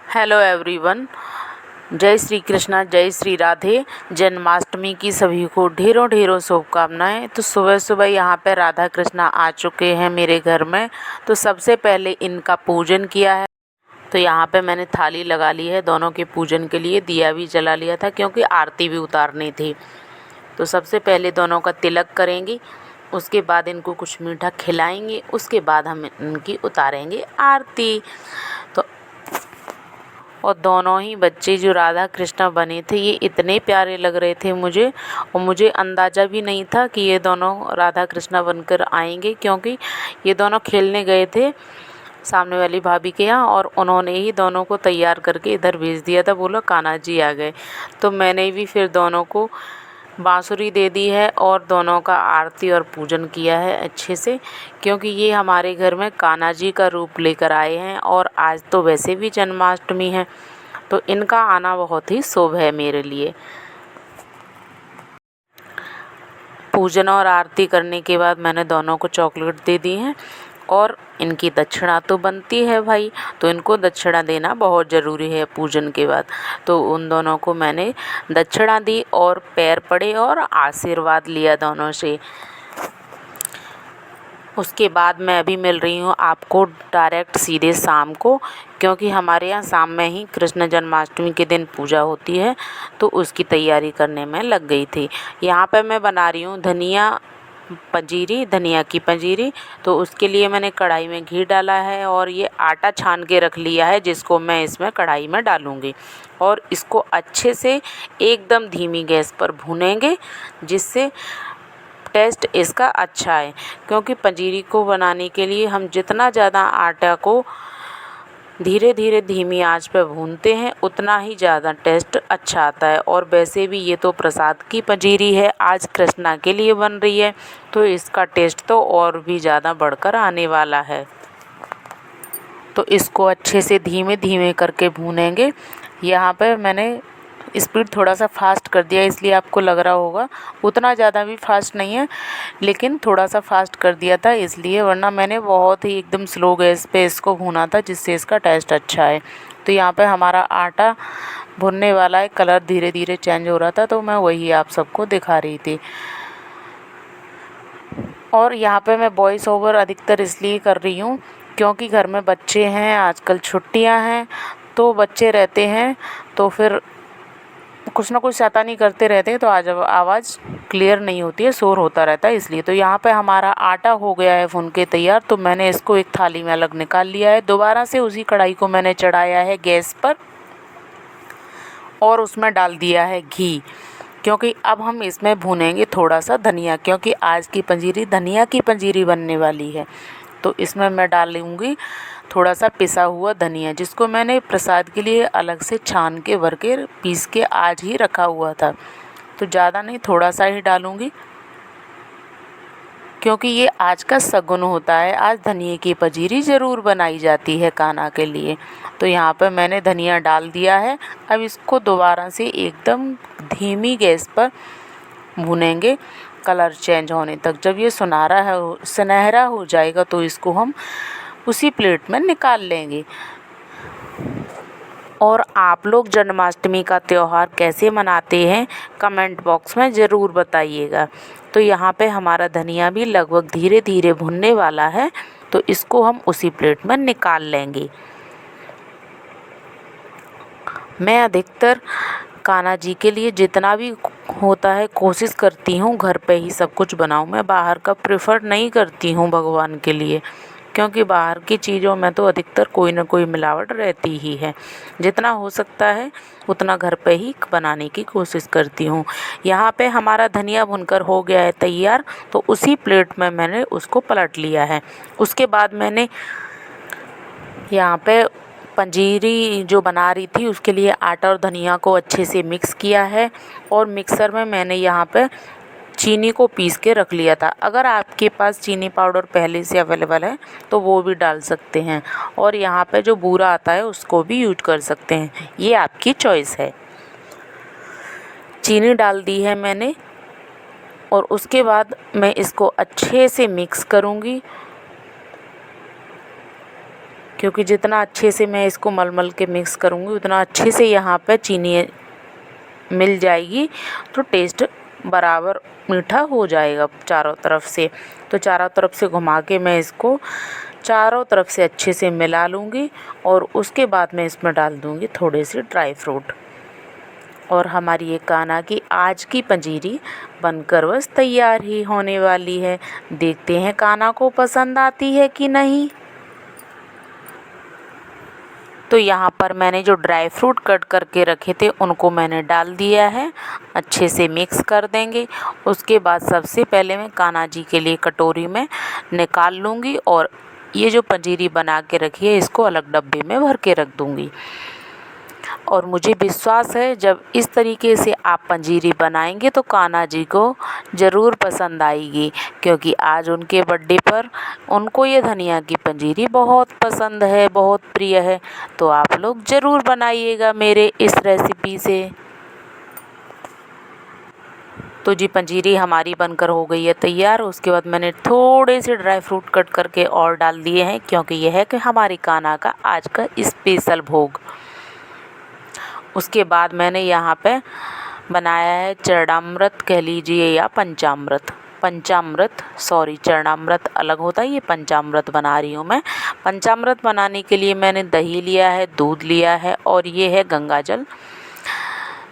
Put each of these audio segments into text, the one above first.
Hello everyone. जय श्री कृष्णा, जय श्री राधे। जन्माष्टमी की सभी को ढेरों ढेरों शुभकामनाएं। तो सुबह सुबह यहाँ पे राधा कृष्णा आ चुके हैं मेरे घर में। तो सबसे पहले इनका पूजन किया है। तो यहाँ पे मैंने थाली लगा ली है दोनों के पूजन के लिए। दिया भी जला लिया था क्योंकि आरती भी उतारनी थी। तो सबसे पहले दोनों का तिलक करेंगे, उसके बाद इनको कुछ मीठा खिलाएंगे, उसके बाद हम इनकी उतारेंगे आरती। तो और दोनों ही बच्चे जो राधा कृष्णा बने थे ये इतने प्यारे लग रहे थे मुझे, और मुझे अंदाज़ा भी नहीं था कि ये दोनों राधा कृष्णा बनकर आएंगे, क्योंकि ये दोनों खेलने गए थे सामने वाली भाभी के यहाँ और उन्होंने ही दोनों को तैयार करके इधर भेज दिया था। बोलो कान्हा जी आ गए। तो मैंने भी फिर दोनों को बांसुरी दे दी है और दोनों का आरती और पूजन किया है अच्छे से, क्योंकि ये हमारे घर में कान्हा जी का रूप लेकर आए हैं। और आज तो वैसे भी जन्माष्टमी है, तो इनका आना बहुत ही शुभ है मेरे लिए। पूजन और आरती करने के बाद मैंने दोनों को चॉकलेट दे दी है, और इनकी दक्षिणा तो बनती है भाई, तो इनको दक्षिणा देना बहुत ज़रूरी है पूजन के बाद। तो उन दोनों को मैंने दक्षिणा दी और पैर पड़े और आशीर्वाद लिया दोनों से। उसके बाद मैं अभी मिल रही हूँ आपको डायरेक्ट सीधे शाम को, क्योंकि हमारे यहाँ शाम में ही कृष्ण जन्माष्टमी के दिन पूजा होती है, तो उसकी तैयारी करने में लग गई थी। यहाँ पर मैं बना रही हूँ धनिया की पंजीरी। तो उसके लिए मैंने कढ़ाई में घी डाला है और ये आटा छान के रख लिया है, जिसको मैं इसमें कढ़ाई में डालूँगी और इसको अच्छे से एकदम धीमी गैस पर भूनेंगे, जिससे टेस्ट इसका अच्छा है। क्योंकि पंजीरी को बनाने के लिए हम जितना ज़्यादा आटा को धीरे धीरे धीमी आंच पर भूनते हैं, उतना ही ज़्यादा टेस्ट अच्छा आता है। और वैसे भी ये तो प्रसाद की पंजीरी है, आज कृष्णा के लिए बन रही है, तो इसका टेस्ट तो और भी ज़्यादा बढ़कर आने वाला है। तो इसको अच्छे से धीमे धीमे करके भूनेंगे। यहाँ पर मैंने स्पीड थोड़ा सा फास्ट कर दिया, इसलिए आपको लग रहा होगा, उतना ज़्यादा भी फास्ट नहीं है, लेकिन थोड़ा सा फास्ट कर दिया था इसलिए, वरना मैंने बहुत ही एकदम स्लो गैस पे इसको भूना था, जिससे इसका टेस्ट अच्छा है। तो यहाँ पे हमारा आटा भुनने वाला है, कलर धीरे धीरे चेंज हो रहा था, तो मैं वही आप सबको दिखा रही थी। और यहाँ पे मैं वॉइस ओवर अधिकतर इसलिए कर रही हूँ क्योंकि घर में बच्चे हैं, आजकल छुट्टियाँ हैं, तो बच्चे रहते हैं तो फिर कुछ ना कुछ शैतानी करते रहते हैं, तो आज आवाज़ क्लियर नहीं होती है, शोर होता रहता है इसलिए। तो यहाँ पे हमारा आटा हो गया है भून के तैयार, तो मैंने इसको एक थाली में अलग निकाल लिया है। दोबारा से उसी कढ़ाई को मैंने चढ़ाया है गैस पर और उसमें डाल दिया है घी, क्योंकि अब हम इसमें भूनेंगे थोड़ा सा धनिया, क्योंकि आज की पंजीरी धनिया की पंजीरी बनने वाली है। तो इसमें मैं डालूँगी थोड़ा सा पिसा हुआ धनिया, जिसको मैंने प्रसाद के लिए अलग से छान के भर के पीस के आज ही रखा हुआ था। तो ज़्यादा नहीं, थोड़ा सा ही डालूँगी, क्योंकि ये आज का शगुन होता है, आज धनिए की पंजीरी ज़रूर बनाई जाती है कान्हा के लिए। तो यहाँ पर मैंने धनिया डाल दिया है। अब इसको दोबारा से एकदम धीमी गैस पर भूनेंगे कलर चेंज होने तक। जब ये सुनहरा हो जाएगा तो इसको हम उसी प्लेट में निकाल लेंगे। और आप लोग जन्माष्टमी का त्यौहार कैसे मनाते हैं, कमेंट बॉक्स में ज़रूर बताइएगा। तो यहाँ पे हमारा धनिया भी लगभग धीरे धीरे भुनने वाला है, तो इसको हम उसी प्लेट में निकाल लेंगे। मैं अधिकतर कान्हा जी के लिए जितना भी होता है कोशिश करती हूँ घर पे ही सब कुछ बनाऊँ। मैं बाहर का प्रेफर नहीं करती हूँ भगवान के लिए, क्योंकि बाहर की चीज़ों में तो अधिकतर कोई ना कोई मिलावट रहती ही है। जितना हो सकता है उतना घर पे ही बनाने की कोशिश करती हूँ। यहाँ पे हमारा धनिया भुनकर हो गया है तैयार, तो उसी प्लेट में मैंने उसको पलट लिया है। उसके बाद मैंने यहाँ पे पंजीरी जो बना रही थी उसके लिए आटा और धनिया को अच्छे से मिक्स किया है, और मिक्सर में मैंने यहाँ पे चीनी को पीस के रख लिया था। अगर आपके पास चीनी पाउडर पहले से अवेलेबल है तो वो भी डाल सकते हैं, और यहाँ पे जो बूरा आता है उसको भी यूज कर सकते हैं, ये आपकी चॉइस है। चीनी डाल दी है मैंने, और उसके बाद मैं इसको अच्छे से मिक्स करूँगी। क्योंकि जितना अच्छे से मैं इसको मल मल के मिक्स करूँगी उतना अच्छे से यहाँ पे चीनी मिल जाएगी, तो टेस्ट बराबर मीठा हो जाएगा चारों तरफ से। तो चारों तरफ से घुमा के मैं इसको चारों तरफ से अच्छे से मिला लूँगी और उसके बाद मैं इसमें डाल दूँगी थोड़े से ड्राई फ्रूट। और हमारी ये कान्हा की आज की पंजीरी बनकर बस तैयार ही होने वाली है। देखते हैं कान्हा को पसंद आती है कि नहीं। तो यहाँ पर मैंने जो ड्राई फ्रूट कट करके रखे थे उनको मैंने डाल दिया है, अच्छे से मिक्स कर देंगे। उसके बाद सबसे पहले मैं कान्हा जी के लिए कटोरी में निकाल लूँगी और ये जो पंजीरी बना के रखी है इसको अलग डब्बे में भर के रख दूँगी। और मुझे विश्वास है जब इस तरीके से आप पंजीरी बनाएंगे तो कान्हा जी को ज़रूर पसंद आएगी, क्योंकि आज उनके बर्थडे पर उनको ये धनिया की पंजीरी बहुत पसंद है, बहुत प्रिय है। तो आप लोग ज़रूर बनाइएगा मेरे इस रेसिपी से। तो जी पंजीरी हमारी बनकर हो गई है तैयार। उसके बाद मैंने थोड़े से ड्राई फ्रूट कट करके और डाल दिए हैं, क्योंकि यह है कि हमारी कान्हा का आज का स्पेशल भोग। उसके बाद मैंने यहाँ पे बनाया है चरणामृत कह लीजिए या पंचामृत सॉरी, चरणामृत अलग होता है, ये पंचामृत बना रही हूँ मैं। पंचामृत बनाने के लिए मैंने दही लिया है, दूध लिया है और ये है गंगा जल।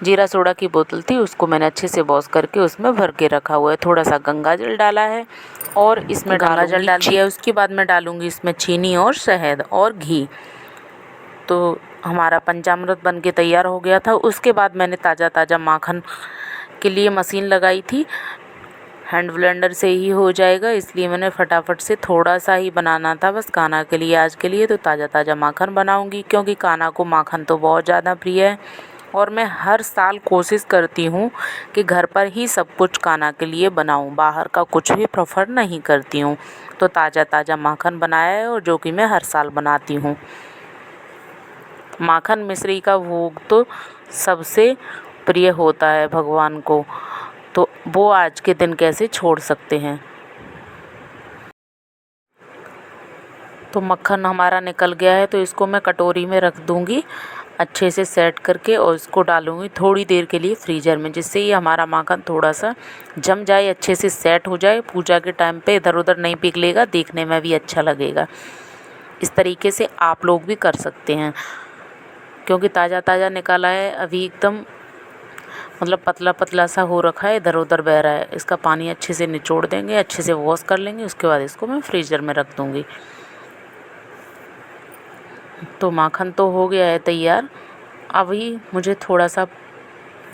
जीरा सोडा की बोतल थी, उसको मैंने अच्छे से वॉश करके उसमें भर के रखा हुआ है। थोड़ा सा गंगा जल डाला है और इसमें गंगा जल डाल दिया है। उसके बाद मैं डालूँगी इसमें चीनी और शहद और घी। तो हमारा पंचामृत बन के तैयार हो गया था। उसके बाद मैंने ताज़ा माखन के लिए मशीन लगाई थी, हैंड ब्लेंडर से ही हो जाएगा, इसलिए मैंने फटाफट से थोड़ा सा ही बनाना था बस कान्हा के लिए आज के लिए। तो ताज़ा माखन बनाऊंगी, क्योंकि कान्हा को माखन तो बहुत ज़्यादा प्रिय है और मैं हर साल कोशिश करती हूँ कि घर पर ही सब कुछ कान्हा के लिए बनाऊँ, बाहर का कुछ भी प्रेफर नहीं करती हूँ। तो ताज़ा माखन बनाया है और जो कि मैं हर साल बनाती हूँ। माखन मिश्री का भोग तो सबसे प्रिय होता है भगवान को, तो वो आज के दिन कैसे छोड़ सकते हैं। तो मक्खन हमारा निकल गया है, तो इसको मैं कटोरी में रख दूंगी अच्छे से सेट करके और इसको डालूंगी थोड़ी देर के लिए फ्रीज़र में, जिससे ये हमारा माखन थोड़ा सा जम जाए, अच्छे से सेट हो जाए। पूजा के टाइम पे इधर उधर नहीं पिघलेगा, देखने में भी अच्छा लगेगा। इस तरीके से आप लोग भी कर सकते हैं, क्योंकि ताज़ा निकाला है अभी, एकदम मतलब पतला पतला सा हो रखा है, इधर उधर बह रहा है। इसका पानी अच्छे से निचोड़ देंगे, अच्छे से वॉश कर लेंगे, उसके बाद इसको मैं फ्रीज़र में रख दूँगी। तो माखन तो हो गया है तैयार। अभी मुझे थोड़ा सा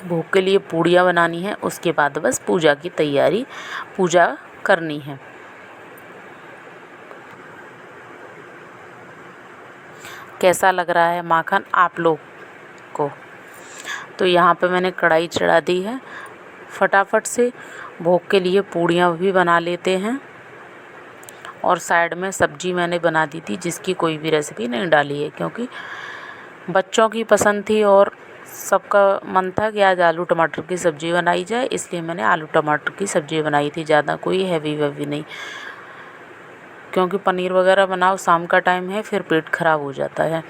भोग के लिए पूड़ियाँ बनानी है, उसके बाद बस पूजा की तैयारी पूजा करनी है। कैसा लग रहा है माखन आप लोग को? तो यहाँ पे मैंने कढ़ाई चढ़ा दी है, फटाफट से भोग के लिए पूड़ियाँ भी बना लेते हैं। और साइड में सब्जी मैंने बना दी थी, जिसकी कोई भी रेसिपी नहीं डाली है, क्योंकि बच्चों की पसंद थी और सबका मन था कि आज आलू टमाटर की सब्ज़ी बनाई जाए, इसलिए मैंने आलू टमाटर की सब्ज़ी बनाई थी। ज़्यादा कोई हैवी वैवी नहीं, क्योंकि पनीर वगैरह बनाओ शाम का टाइम है, फिर पेट ख़राब हो जाता है,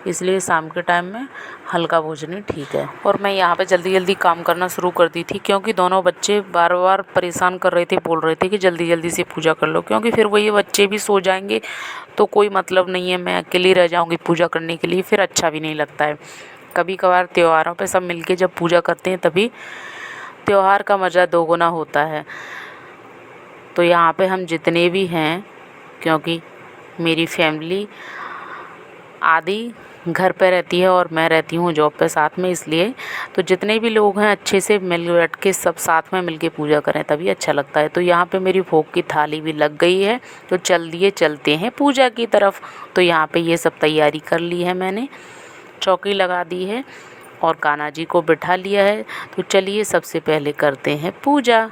इसलिए शाम के टाइम में हल्का भोजन ही ठीक है। और मैं यहाँ पे जल्दी काम करना शुरू कर दी थी, क्योंकि दोनों बच्चे बार बार परेशान कर रहे थे, बोल रहे थे कि जल्दी से पूजा कर लो, क्योंकि फिर वही बच्चे भी सो जाएंगे तो कोई मतलब नहीं है, मैं अकेली रह जाऊँगी पूजा करने के लिए, फिर अच्छा भी नहीं लगता है। कभी कभार त्योहारों पर सब मिल जब पूजा करते हैं तभी त्यौहार का मज़ा दोगुना होता है। तो यहाँ पर हम जितने भी हैं, क्योंकि मेरी फैमिली आधी घर पे रहती है और मैं रहती हूँ जॉब पे साथ में, इसलिए तो जितने भी लोग हैं अच्छे से मिल बैठ के सब साथ में मिलके पूजा करें, तभी अच्छा लगता है। तो यहाँ पे मेरी भोग की थाली भी लग गई है, तो चलते हैं पूजा की तरफ। तो यहाँ पे ये सब तैयारी कर ली है मैंने, चौकी लगा दी है और कान्हा जी को बिठा लिया है। तो चलिए सबसे पहले करते हैं पूजा।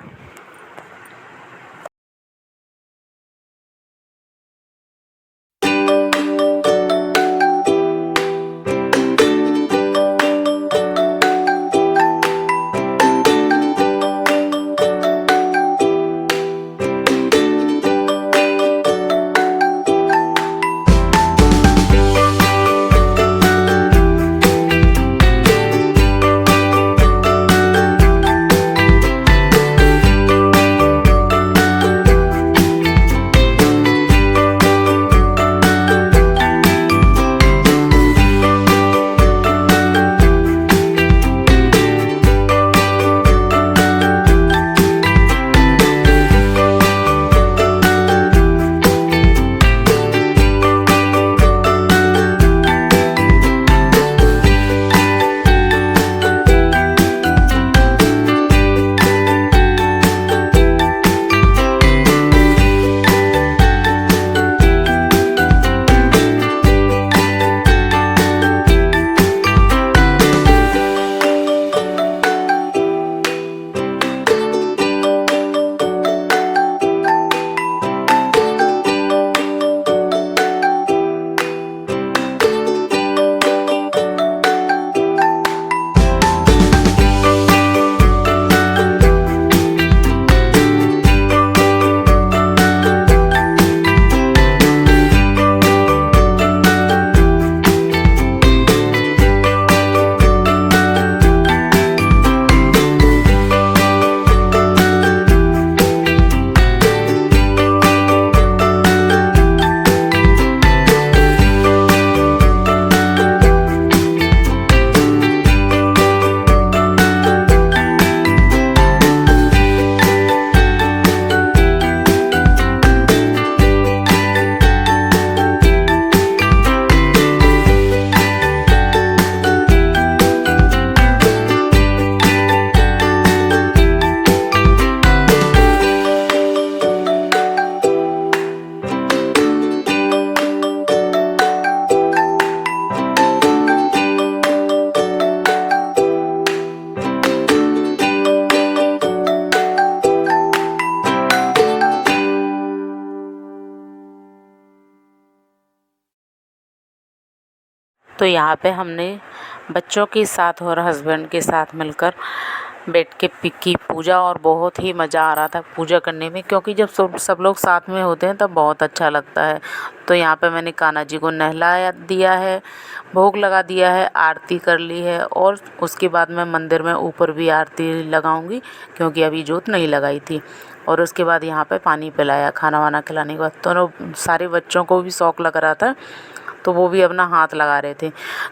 तो यहाँ पे हमने बच्चों के साथ और हस्बैंड के साथ मिलकर बैठ के की पूजा, और बहुत ही मज़ा आ रहा था पूजा करने में, क्योंकि जब सब लोग साथ में होते हैं तब बहुत अच्छा लगता है। तो यहाँ पे मैंने कान्हा जी को नहला दिया है, भोग लगा दिया है, आरती कर ली है, और उसके बाद मैं मंदिर में ऊपर भी आरती लगाऊंगी, क्योंकि अभी जोत नहीं लगाई थी। और उसके बाद यहाँ पे पानी पिलाया खाना वाना खिलाने के बाद। तो सारे बच्चों को भी शौक़ लग रहा था, तो वो भी अपना हाथ लगा रहे थे,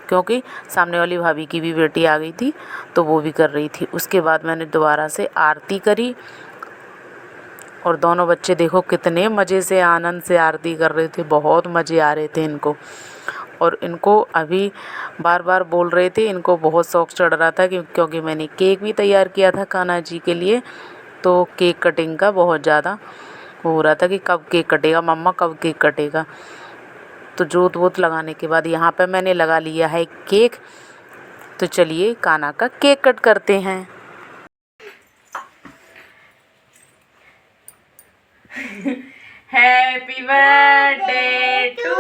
क्योंकि सामने वाली भाभी की भी बेटी आ गई थी तो वो भी कर रही थी। उसके बाद मैंने दोबारा से आरती करी, और दोनों बच्चे देखो कितने मज़े से आनंद से आरती कर रहे थे, बहुत मज़े आ रहे थे इनको। और इनको अभी बार बार बोल रहे थे, इनको बहुत शौक़ चढ़ रहा था क्योंकि मैंने केक भी तैयार किया था कान्हा जी के लिए। तो केक कटिंग का बहुत ज़्यादा हो रहा था कि कब केक कटेगा मम्मा, कब केक कटेगा। तो जोत वोत लगाने के बाद यहाँ पे मैंने लगा लिया है केक। तो चलिए कान्हा का केक कट करते हैं। Happy birthday to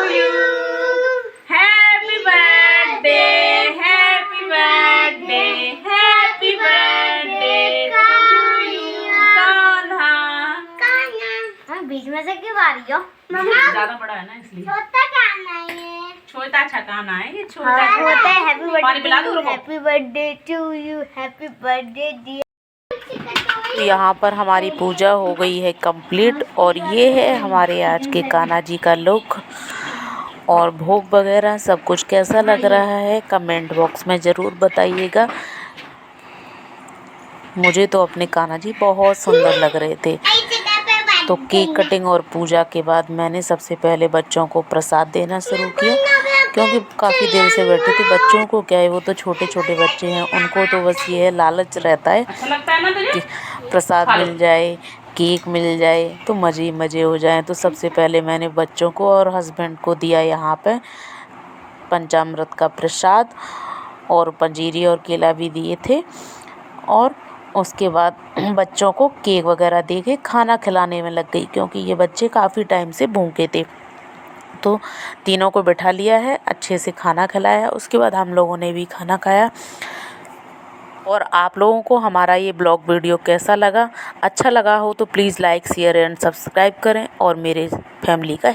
you, happy birthday, happy birthday, happy birthday to you Kanha. बीच में से क्यों आ रही हो? ज़्यादा बड़ा है ना इसलिए। छोटा कान्हा है, छोटा अच्छा कान्हा है ये, छोटा छोटा है। Happy birthday, happy birthday to you, happy birthday dear. यहाँ पर हमारी पूजा हो गई है कंप्लीट, और ये है हमारे आज के कान्हा जी का लुक और भोग वगैरह सब कुछ। कैसा लग रहा है कमेंट बॉक्स में ज़रूर बताइएगा। मुझे तो अपने कान्हा जी बहुत सुंदर लग रहे थे। तो केक कटिंग और पूजा के बाद मैंने सबसे पहले बच्चों को प्रसाद देना शुरू किया, क्योंकि काफ़ी देर से बैठे थे। बच्चों को क्या है, वो तो छोटे छोटे बच्चे हैं, उनको तो बस ये है लालच रहता है कि प्रसाद मिल जाए, केक मिल जाए तो मज़े मज़े हो जाएं। तो सबसे पहले मैंने बच्चों को और हस्बैंड को दिया यहाँ पे पंचामृत का प्रसाद, और पंजीरी और केला भी दिए थे। और उसके बाद बच्चों को केक वगैरह दे के खाना खिलाने में लग गई, क्योंकि ये बच्चे काफ़ी टाइम से भूखे थे। तो तीनों को बैठा लिया है, अच्छे से खाना खिलाया। उसके बाद हम लोगों ने भी खाना खाया। और आप लोगों को हमारा ये ब्लॉग वीडियो कैसा लगा? अच्छा लगा हो तो please like share and subscribe करें और मेरे फैमिली का